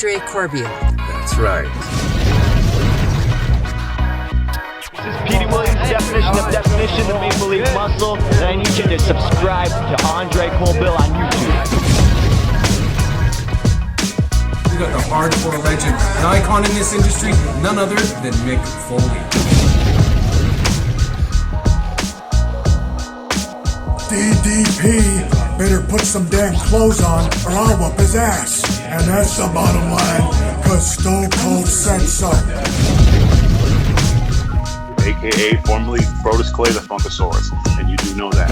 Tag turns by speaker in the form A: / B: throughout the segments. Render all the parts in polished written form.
A: Andre Corbeil.
B: That's right.
C: This is Petey Williams' definition of Maple Leaf Muscle, and I need you to subscribe to Andre Corbeil on YouTube.
B: We got the hardcore legend, an icon in this industry, none other than Mick Foley.
D: DDP better put some damn clothes on or I'll whoop his ass. And that's the bottom line, cause Stone Cold said so.
E: AKA formerly Brodus Clay the Funkasaurus, and you do know that.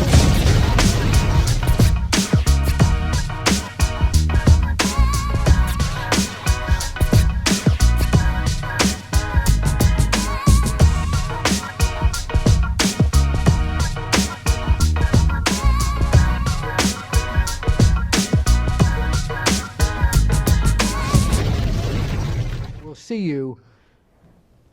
F: We'll see you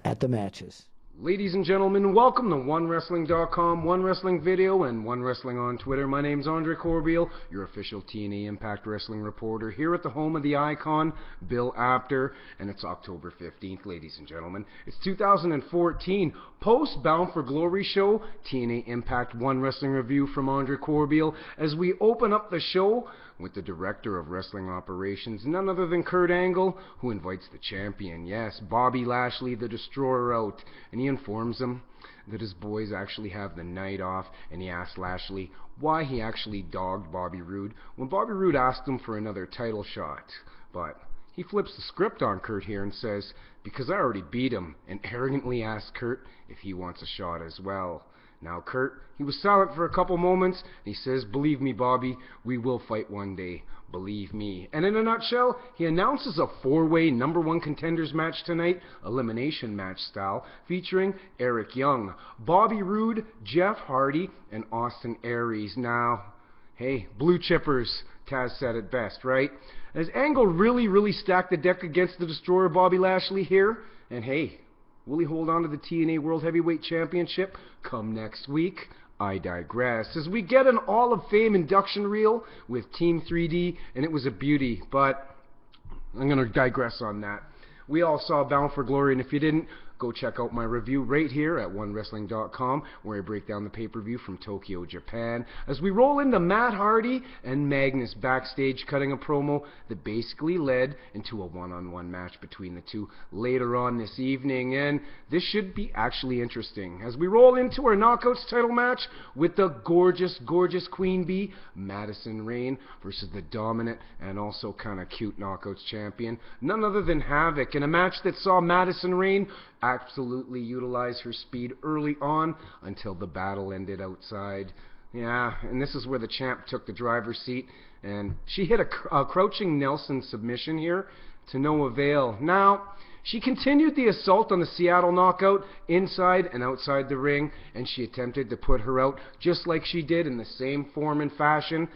F: at the matches.
G: Ladies and gentlemen, welcome to OneWrestling.com, One Wrestling Video, and One Wrestling on Twitter. My name's Andre Corbeil, your official TNA Impact Wrestling reporter, here at the home of the icon, Bill Apter, and it's October 15th, ladies and gentlemen. It's 2014, post-Bound for Glory show, TNA Impact One Wrestling review from Andre Corbeil, as we open up the show with the Director of Wrestling Operations, none other than Kurt Angle, who invites the champion, yes, Bobby Lashley, the Destroyer, out, and he informs him that his boys actually have the night off, and he asks Lashley why he actually dogged Bobby Roode when Bobby Roode asked him for another title shot. But he flips the script on Kurt here and says, because I already beat him, and arrogantly asks Kurt if he wants a shot as well. Now Kurt, he was silent for a couple moments, and he says, believe me, Bobby, we will fight one day. Believe me. And in a nutshell, he announces a four-way number one contenders match tonight, elimination match style, featuring Eric Young, Bobby Roode, Jeff Hardy, and Austin Aries. Now, hey, blue chippers, Taz said it best, right? As Angle really stacked the deck against the Destroyer Bobby Lashley here, and hey, will he hold on to the TNA World Heavyweight Championship come next week? I digress. As we get an All of Fame induction reel with Team 3D, and it was a beauty, but I'm going to digress on that. We all saw Bound for Glory, and if you didn't, go check out my review right here at OneWrestling.com, where I break down the pay-per-view from Tokyo, Japan, as we roll into Matt Hardy and Magnus backstage cutting a promo that basically led into a one-on-one match between the two later on this evening, and this should be actually interesting. As we roll into our Knockouts title match with the gorgeous Queen Bee, Madison Rayne, versus the dominant and also kind of cute Knockouts champion, none other than HAVOK, in a match that saw Madison Rayne absolutely utilize her speed early on until the battle ended outside. Yeah, and this is where the champ took the driver's seat, and she hit a crouching Nelson submission here to no avail. Now, she continued the assault on the Seattle Knockout inside and outside the ring, and she attempted to put her out just like she did in the same form and fashion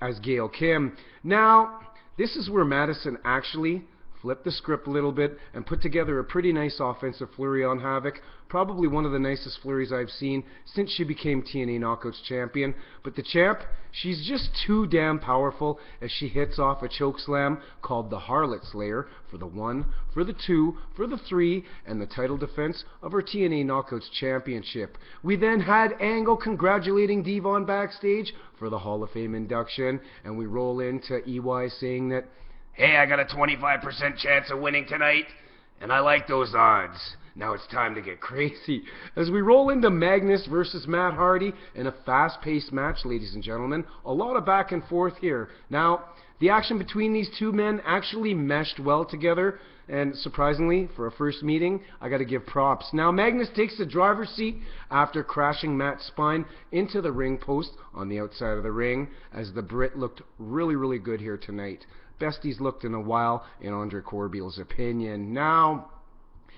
G: as Gail Kim. Now, this is where Madison actually flipped the script a little bit and put together a pretty nice offensive flurry on HAVOK. Probably one of the nicest flurries I've seen since she became TNA Knockouts champion. But the champ, she's just too damn powerful as she hits off a chokeslam called the Harlot Slayer for the 1, for the 2, for the 3, and the title defense of her TNA Knockouts championship. We then had Angle congratulating Devon backstage for the Hall of Fame induction, and we roll into EY saying that, hey, I got a 25% chance of winning tonight, and I like those odds. Now it's time to get crazy. As we roll into Magnus versus Matt Hardy in a fast-paced match, ladies and gentlemen. A lot of back and forth here. Now, the action between these two men actually meshed well together, and surprisingly, for a first meeting, I got to give props. Now, Magnus takes the driver's seat after crashing Matt's spine into the ring post on the outside of the ring, as the Brit looked really good here tonight. Best he's looked in a while, in Andre Corbeil's opinion. Now,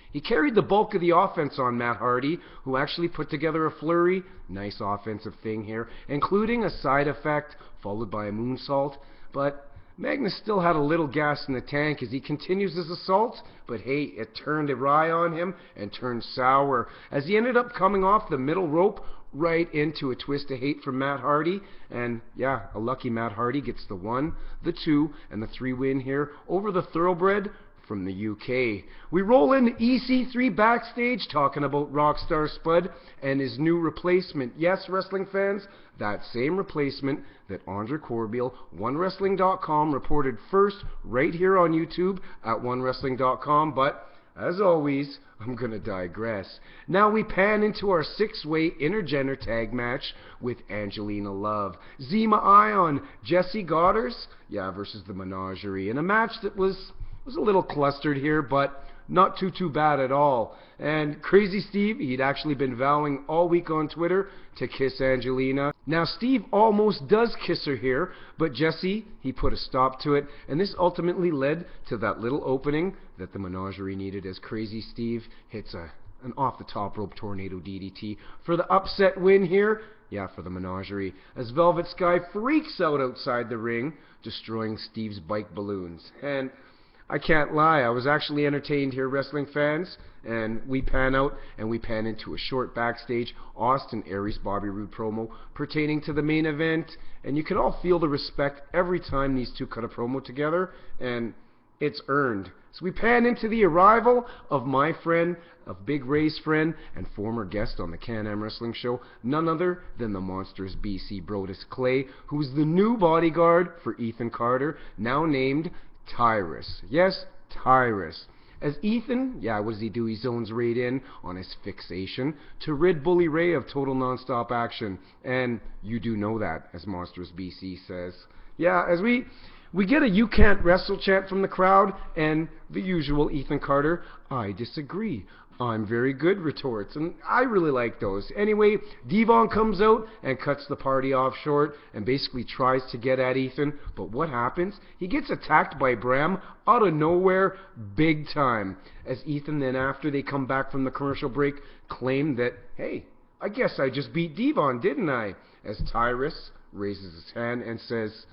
G: he carried the bulk of the offense on Matt Hardy, who actually put together a flurry, nice offensive thing here, including a side effect followed by a moonsault. But Magnus still had a little gas in the tank as he continues his assault, but hey, it turned awry on him and turned sour as he ended up coming off the middle rope right into a twist of hate from Matt Hardy. And yeah, a lucky Matt Hardy gets the 1, the 2, and the 3 win here over the Thoroughbred from the UK. We roll in EC3 backstage talking about Rockstar Spud and his new replacement. Yes, wrestling fans, that same replacement that Andre Corbeil, OneWrestling.com, reported first right here on YouTube at OneWrestling.com, but as always, I'm going to digress. Now we pan into our 6-way intergender tag match with Angelina Love, Zima Ion, Jessie Godderz, versus the Menagerie, in a match that was a little clustered here, but not too bad at all. And Crazy Steve, he'd actually been vowing all week on Twitter to kiss Angelina. Now Steve almost does kiss her here, but Jessie, he put a stop to it, and this ultimately led to that little opening that the Menagerie needed as Crazy Steve hits an off-the-top rope tornado DDT for the upset win here. For the Menagerie, as Velvet Sky freaks out outside the ring, destroying Steve's bike balloons. And I can't lie, I was actually entertained here, wrestling fans, and we pan out and we pan into a short backstage Austin Aries Bobby Roode promo pertaining to the main event, and you can all feel the respect every time these two cut a promo together, and it's earned. So we pan into the arrival of my friend, of Big Ray's friend, and former guest on the Can-Am Wrestling Show, none other than the Monsterous BC Brodus Clay, who's the new bodyguard for Ethan Carter, now named Tyrus. Yes, Tyrus. As Ethan, what does he do? He zones right in on his fixation to rid Bully Ray of total non-stop action. And you do know that, as Monsterous BC says. As we get a "you can't wrestle" chant from the crowd, and the usual Ethan Carter, "I disagree. I'm very good" retorts, and I really like those. Anyway, Devon comes out and cuts the party off short and basically tries to get at Ethan, but what happens? He gets attacked by Bram out of nowhere, big time, as Ethan then, after they come back from the commercial break, claim that, hey, I guess I just beat Devon, didn't I? As Tyrus raises his hand and says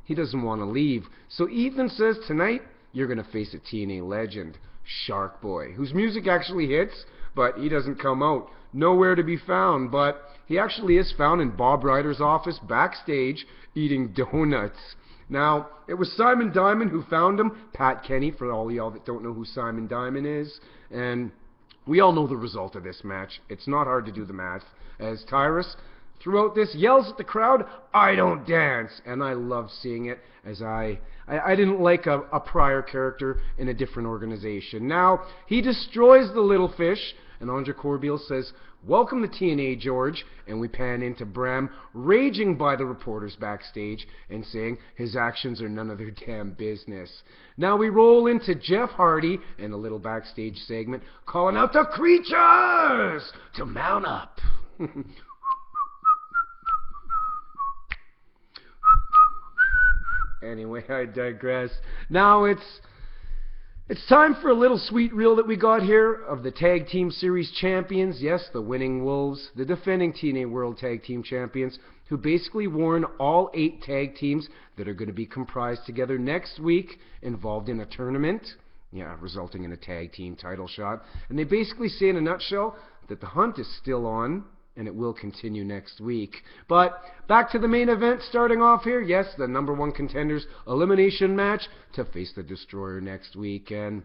G: he doesn't want to leave. So Ethan says, tonight, you're going to face a TNA legend, Shark Boy, whose music actually hits, but he doesn't come out. Nowhere to be found, but he actually is found in Bob Ryder's office backstage eating donuts. Now, it was Simon Diamond who found him, Pat Kenny, for all y'all that don't know who Simon Diamond is, and we all know the result of this match. It's not hard to do the math, as Tyrus, throughout this, yells at the crowd, "I don't dance," and I love seeing it, as I didn't like a prior character in a different organization. Now, he destroys the little fish, and Andre Corbeil says, "Welcome to TNA, George," and we pan into Bram, raging by the reporters backstage, and saying his actions are none of their damn business. Now we roll into Jeff Hardy in a little backstage segment, calling out the creatures to mount up. Anyway, I digress. Now it's time for a little sweet reel that we got here of the Tag Team Series champions. Yes, the Winning Wolves, the defending TNA World Tag Team champions, who basically warn all 8 tag teams that are going to be comprised together next week, involved in a tournament, resulting in a tag team title shot. And they basically say in a nutshell that the hunt is still on, and it will continue next week. But back to the main event, starting off here. Yes, the #1 contenders elimination match to face the Destroyer next week. And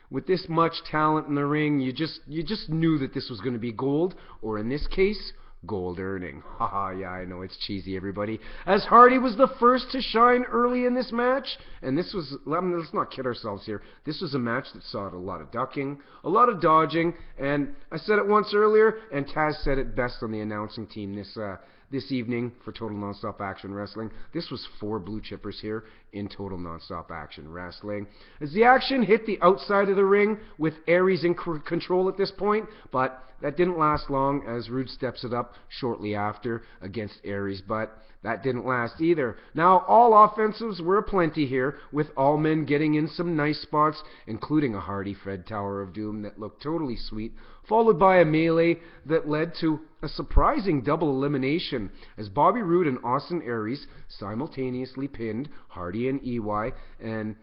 G: with this much talent in the ring, you just knew that this was going to be gold, or in this case, gold earning. Haha, I know it's cheesy, everybody. As Hardy was the first to shine early in this match, and this was, let's not kid ourselves here, this was a match that saw a lot of ducking, a lot of dodging, and I said it once earlier, and Taz said it best on the announcing team this evening for Total Nonstop Action Wrestling. This was 4 blue chippers here in Total Nonstop Action Wrestling. As the action hit the outside of the ring with Aries in control at this point, but that didn't last long as Roode steps it up shortly after against Aries, but that didn't last either. Now, all offensives were aplenty here, with all men getting in some nice spots, including a Hardy Fred Tower of Doom that looked totally sweet, followed by a melee that led to a surprising double elimination as Bobby Roode and Aries simultaneously pinned Hardy and EY, and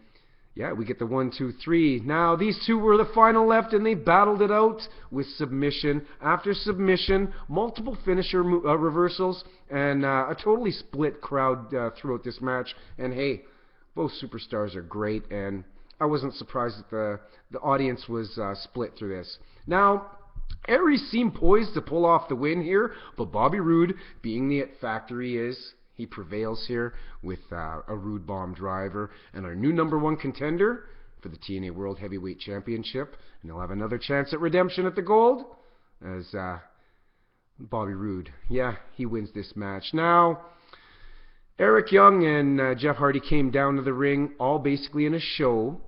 G: yeah, we get the 1, 2, 3. Now, these two were the final left, and they battled it out with submission after submission, multiple finisher reversals, and a totally split crowd throughout this match. And hey, both superstars are great, and I wasn't surprised that the audience was split through this. Now, Aries seemed poised to pull off the win here, but Bobby Roode, being the it factor he is, he prevails here with a Roode bomb driver and our new #1 contender for the TNA World Heavyweight Championship. And he'll have another chance at redemption at the gold as Bobby Roode, yeah, he wins this match. Now, Eric Young and Jeff Hardy came down to the ring, all basically in a show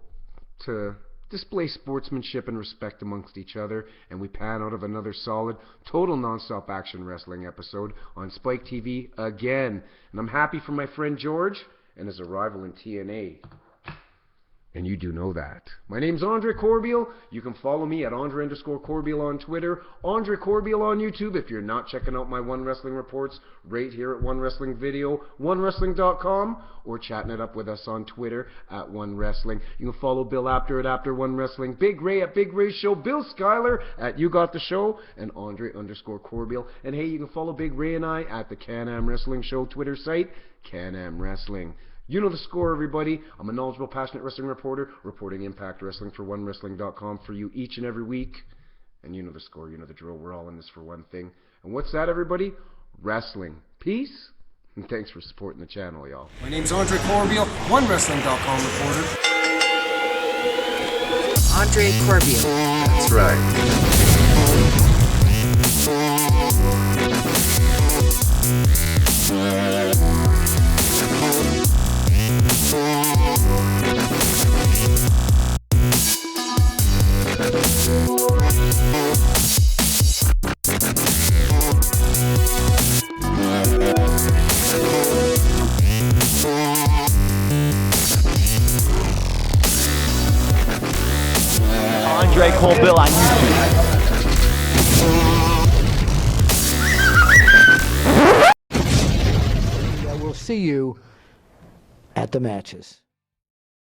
G: to display sportsmanship and respect amongst each other, and we pan out of another solid, total non-stop action wrestling episode on Spike TV again. And I'm happy for my friend George and his arrival in TNA. And you do know that. My name's Andre Corbeil. You can follow me at Andre_Corbeil on Twitter, Andre Corbeil on YouTube if you're not checking out my One Wrestling reports right here at One Wrestling Video, OneWrestling.com, or chatting it up with us on Twitter at One Wrestling. You can follow Bill Apter at Apter One Wrestling, Big Ray at Big Ray Show, Bill Schuyler at You Got the Show, and Andre_Corbeil. And hey, you can follow Big Ray and I at the Can-Am Wrestling Show Twitter site, Can-Am Wrestling. You know the score, everybody. I'm a knowledgeable, passionate wrestling reporter, reporting Impact Wrestling for OneWrestling.com for you each and every week. And you know the score, you know the drill. We're all in this for one thing. And what's that, everybody? Wrestling. Peace, and thanks for supporting the channel, y'all.
B: My name's Andre Corbeil, OneWrestling.com reporter.
A: Andre Corbeil.
B: That's right.
C: Andre Corbeil on YouTube.
F: We'll see you at the matches.